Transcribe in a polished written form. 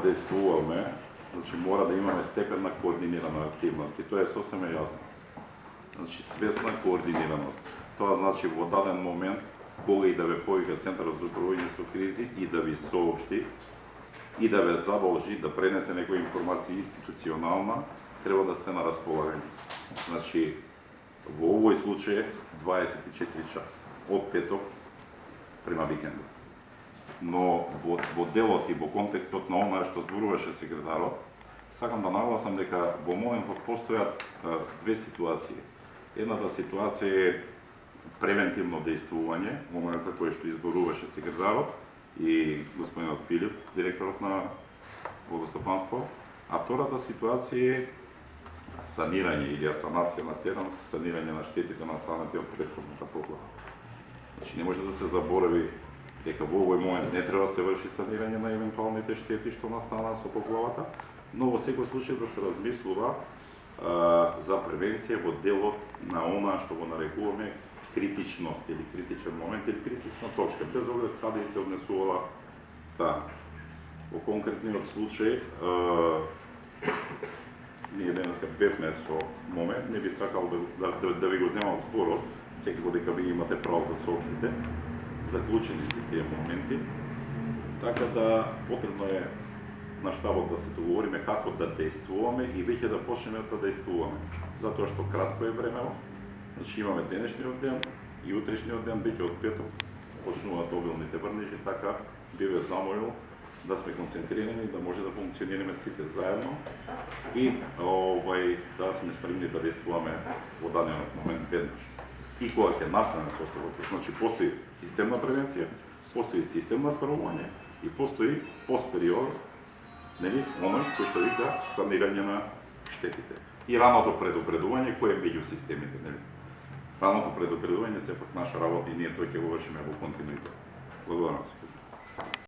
действуваме, значи мора да имаме степен на координирана активност и тоа е сосема јасно. Значи свесна координираност. Тоа значи во даден момент кога и да ве повика Центарот за управување со кризи и да ви соопшти и да ве задолжи да пренесе некоја информација институционална, треба да сте на располагање. Значи, во овој случај 24 часа, од петок према викендот. Но во делот и во контекстот на онаа што зборуваше секретарот, сакам да нагласам дека во моментот постојат две ситуации. Едната ситуација е превентивно действување, онаа за кое што изборуваше секретарот и господинот Филип, директорот на водостопанство, а втората ситуација е санирање или санација на терен, санирање на штетите настанати од претходната поплава. Значи не може да се заборави дека во овој момент не треба да се врши санирање на евентуалните штети што настанаа со поплавата, но во секој случај да се размислува за превенција во делот на онаа што го нарекуваме критичност или критичен момент или критична точка, без оглед каде се однесувала таа. Во конкретниот случај, ние денеска бевме со момент, не би сакал да ви го земам зборот, секако дека ви имате право да соопштите, заклучени се тие моменти, така да потребно е на штабот да се договориме како да действуваме и веќе да почнеме да действуваме. Затоа што кратко е времево, значи имаме денешниот ден и утрешниот ден, веќе од петок почнуваат обилните врнежи, така би ве замолил да сме концентрирани, да може да функционираме сите заедно и да сме спремни да действуваме во даденот момент веднаш. И кога ќе настане состојбата, значи постои системна превенција, постои системно справување и постои постпериод, нели, оној кој што вика санирање на штетите. И раното предупредување кој е меѓу системите, нели. Раното предупредување се пак наша работа и ние тој ќе го вршиме во континуитет. Благодарам се.